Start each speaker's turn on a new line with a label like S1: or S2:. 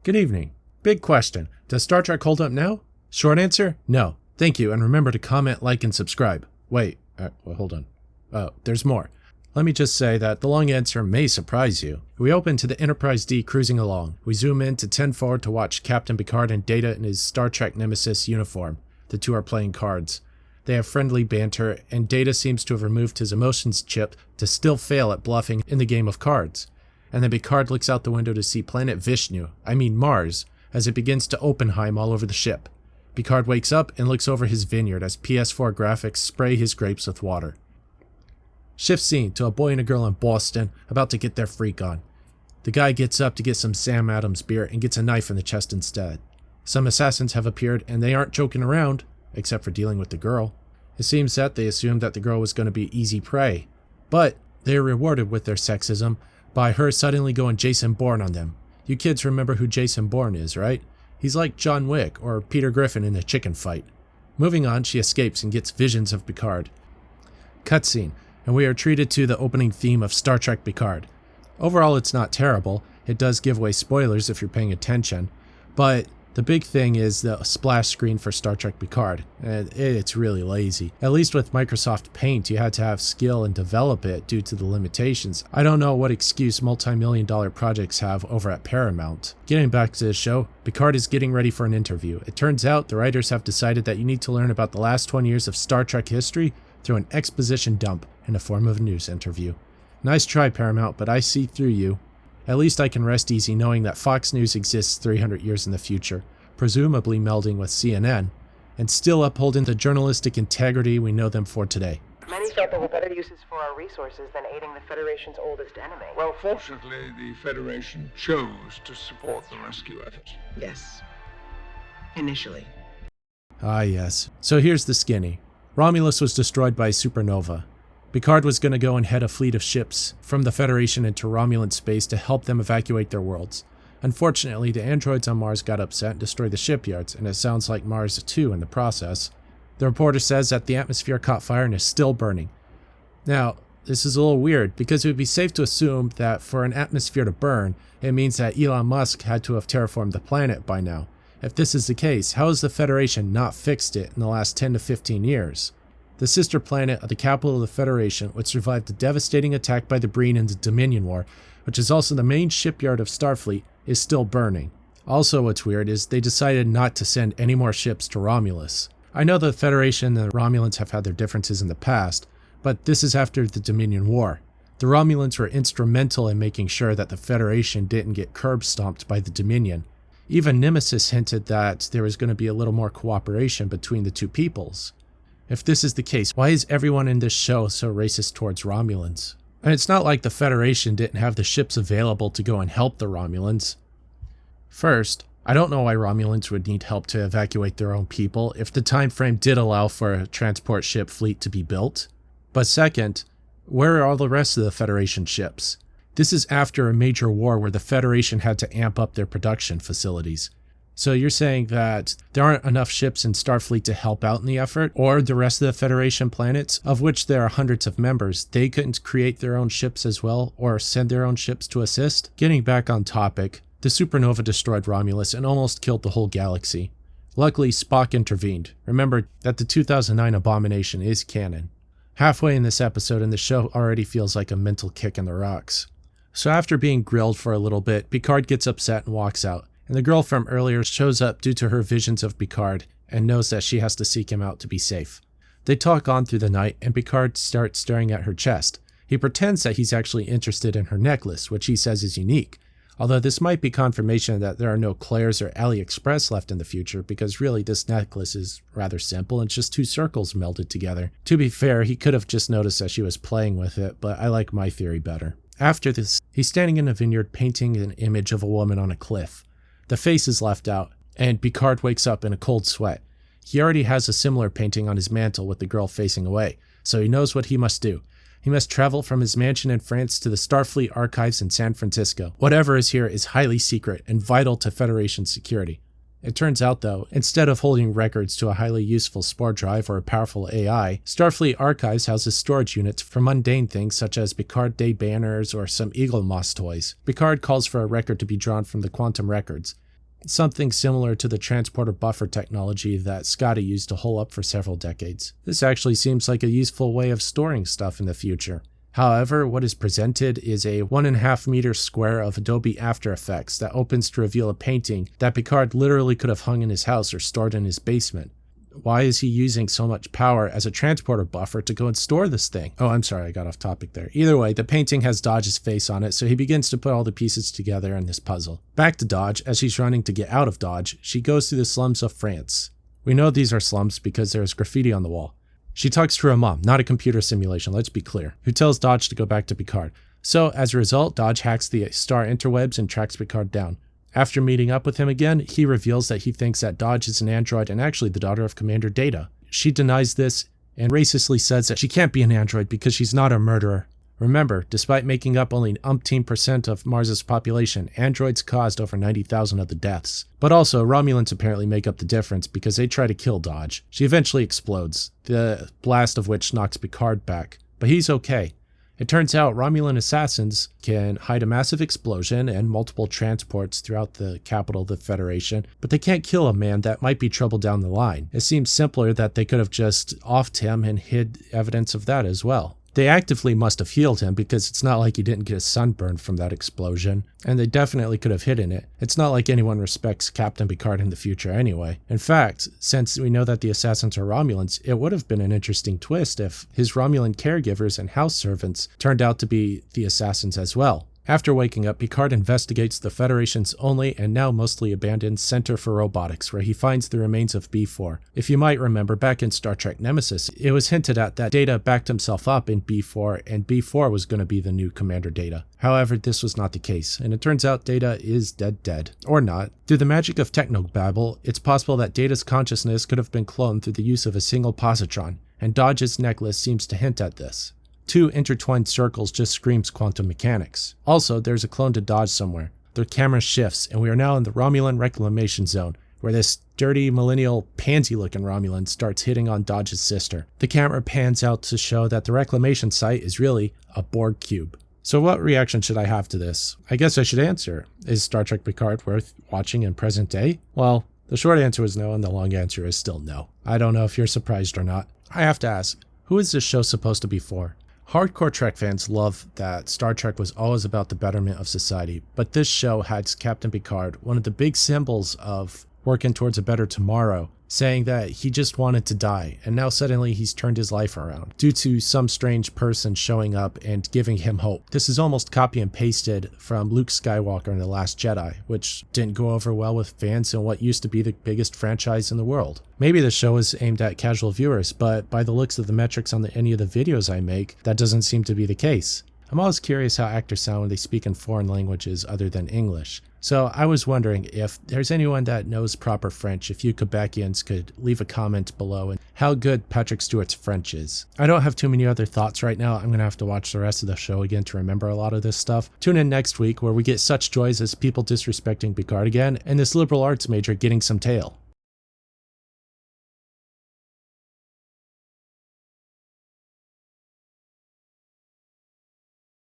S1: Good evening. Big question. Does Star Trek hold up now? Short answer, no. Thank you, and remember to comment, like, and subscribe. Wait, hold on. Oh, there's more. Let me just say that the long answer may surprise you. We open to the Enterprise D cruising along. We zoom in to 10 forward to watch Captain Picard and Data in his Star Trek Nemesis uniform. The two are playing cards. They have friendly banter, and Data seems to have removed his emotions chip to still fail at bluffing in the game of cards. And then Picard looks out the window to see planet Vishnu, Mars, as it begins to Oppenheim all over the ship. Picard wakes up and looks over his vineyard as PS4 graphics spray his grapes with water. Shift scene to a boy and a girl in Boston about to get their freak on. The guy gets up to get some Sam Adams beer and gets a knife in the chest instead. Some assassins have appeared and they aren't joking around, except for dealing with the girl. It seems that they assumed that the girl was going to be easy prey, but they are rewarded with their sexism by her suddenly going Jason Bourne on them. You kids remember who Jason Bourne is, right? He's like John Wick or Peter Griffin in a chicken fight. Moving on, she escapes and gets visions of Picard. Cutscene, and we are treated to the opening theme of Star Trek Picard. Overall, it's not terrible. It does give away spoilers if you're paying attention, but the big thing is the splash screen for Star Trek Picard. It's really lazy. At least with Microsoft Paint, you had to have skill and develop it due to the limitations. I don't know what excuse multi-million-dollar projects have over at Paramount. Getting back to the show, Picard is getting ready for an interview. It turns out the writers have decided that you need to learn about the last 20 years of Star Trek history through an exposition dump in the form of a news interview. Nice try, Paramount, but I see through you. At least I can rest easy knowing that Fox News exists 300 years in the future, presumably melding with CNN, and still upholding the journalistic integrity we know them for today.
S2: Many felt there were better uses for our resources than aiding the Federation's oldest enemy.
S3: Well, fortunately, the Federation chose to support the rescue effort.
S2: Yes. Initially.
S1: Ah, yes. So here's the skinny. Romulus was destroyed by a supernova. Picard was going to go and head a fleet of ships from the Federation into Romulan space to help them evacuate their worlds. Unfortunately, the androids on Mars got upset and destroyed the shipyards, and it sounds like Mars too in the process. The reporter says that the atmosphere caught fire and is still burning. Now, this is a little weird, because it would be safe to assume that for an atmosphere to burn, it means that Elon Musk had to have terraformed the planet by now. If this is the case, how has the Federation not fixed it in the last 10 to 15 years? The sister planet of the capital of the Federation, which survived the devastating attack by the Breen in the Dominion War, which is also the main shipyard of Starfleet, is still burning. Also, what's weird is they decided not to send any more ships to Romulus. I know the Federation and the Romulans have had their differences in the past, but this is after the Dominion War. The Romulans were instrumental in making sure that the Federation didn't get curb-stomped by the Dominion. Even Nemesis hinted that there was going to be a little more cooperation between the two peoples. If this is the case, why is everyone in this show so racist towards Romulans? And it's not like the Federation didn't have the ships available to go and help the Romulans. First, I don't know why Romulans would need help to evacuate their own people if the time frame did allow for a transport ship fleet to be built. But second, where are all the rest of the Federation ships? This is after a major war where the Federation had to amp up their production facilities. So you're saying that there aren't enough ships in Starfleet to help out in the effort, or the rest of the Federation planets, of which there are hundreds of members, they couldn't create their own ships as well, or send their own ships to assist? Getting back on topic, the supernova destroyed Romulus and almost killed the whole galaxy. Luckily, Spock intervened. Remember that the 2009 abomination is canon. Halfway in this episode and the show already feels like a mental kick in the rocks. So after being grilled for a little bit, Picard gets upset and walks out. And the girl from earlier shows up due to her visions of Picard and knows that she has to seek him out to be safe. They talk on through the night and Picard starts staring at her chest. He pretends that he's actually interested in her necklace, which he says is unique. Although this might be confirmation that there are no Claire's or AliExpress left in the future, because really this necklace is rather simple and just two circles melded together. To be fair, he could have just noticed that she was playing with it, but I like my theory better. After this, he's standing in a vineyard painting an image of a woman on a cliff. The face is left out, and Picard wakes up in a cold sweat. He already has a similar painting on his mantle with the girl facing away, so he knows what he must do. He must travel from his mansion in France to the Starfleet archives in San Francisco. Whatever is here is highly secret and vital to Federation security. It turns out, though, instead of holding records to a highly useful spore drive or a powerful AI, Starfleet Archives houses storage units for mundane things such as Picard Day banners or some Eagle Moss toys. Picard calls for a record to be drawn from the quantum records. something similar to the transporter buffer technology that Scotty used to hole up for several decades. This actually seems like a useful way of storing stuff in the future. However, what is presented is a 1.5 meter square of Adobe After Effects that opens to reveal a painting that Picard literally could have hung in his house or stored in his basement. Why is he using so much power as a transporter buffer to go and store this thing? Oh, I'm sorry, I got off topic there. Either way, the painting has Dodge's face on it, so he begins to put all the pieces together in this puzzle. Back to Dodge, as she's running to get out of Dodge, she goes through the slums of France. We know these are slums because there is graffiti on the wall. She talks to her mom, not a computer simulation, let's be clear, who tells Dodge to go back to Picard. So, as a result, Dodge hacks the star interwebs and tracks Picard down. After meeting up with him again, he reveals that he thinks that Dodge is an android and actually the daughter of Commander Data. She denies this and racistly says that she can't be an android because she's not a murderer. Remember, despite making up only an umpteen% of Mars's population, androids caused over 90,000 of the deaths. But also, Romulans apparently make up the difference because they try to kill Dodge. She eventually explodes, the blast of which knocks Picard back. But he's okay. It turns out Romulan assassins can hide a massive explosion and multiple transports throughout the capital of the Federation, but they can't kill a man that might be trouble down the line. It seems simpler that they could have just offed him and hid evidence of that as well. They actively must have healed him because it's not like he didn't get a sunburn from that explosion, and they definitely could have hidden it. It's not like anyone respects Captain Picard in the future anyway. In fact, since we know that the assassins are Romulans, it would have been an interesting twist if his Romulan caregivers and house servants turned out to be the assassins as well. After waking up, Picard investigates the Federation's only and now mostly abandoned Center for Robotics, where he finds the remains of B4. If you might remember, back in Star Trek Nemesis, it was hinted at that Data backed himself up in B4, and B4 was going to be the new Commander Data. However, this was not the case, and it turns out Data is dead. Or not. Through the magic of technobabble, it's possible that Data's consciousness could have been cloned through the use of a single positron, and Dodge's necklace seems to hint at this. 2 intertwined circles just screams quantum mechanics. Also, there's a clone to Dodge somewhere. The camera shifts, and we are now in the Romulan reclamation zone, where this dirty millennial pansy-looking Romulan starts hitting on Dodge's sister. The camera pans out to show that the reclamation site is really a Borg cube. So what reaction should I have to this? I guess I should answer. Is Star Trek Picard worth watching in present day? Well, the short answer is no, and the long answer is still no. I don't know if you're surprised or not. I have to ask, who is this show supposed to be for? Hardcore Trek fans love that Star Trek was always about the betterment of society, but this show had Captain Picard, one of the big symbols of working towards a better tomorrow, saying that he just wanted to die, and now suddenly he's turned his life around due to some strange person showing up and giving him hope. This is almost copy and pasted from Luke Skywalker in The Last Jedi, which didn't go over well with fans in what used to be the biggest franchise in the world. Maybe the show is aimed at casual viewers, but by the looks of the metrics on any of the videos I make, that doesn't seem to be the case. I'm always curious how actors sound when they speak in foreign languages other than English. So I was wondering if there's anyone that knows proper French, if you Quebecians could leave a comment below and how good Patrick Stewart's French is. I don't have too many other thoughts right now. I'm going to have to watch the rest of the show again to remember a lot of this stuff. Tune in next week where we get such joys as people disrespecting Picard again and this liberal arts major getting some tail.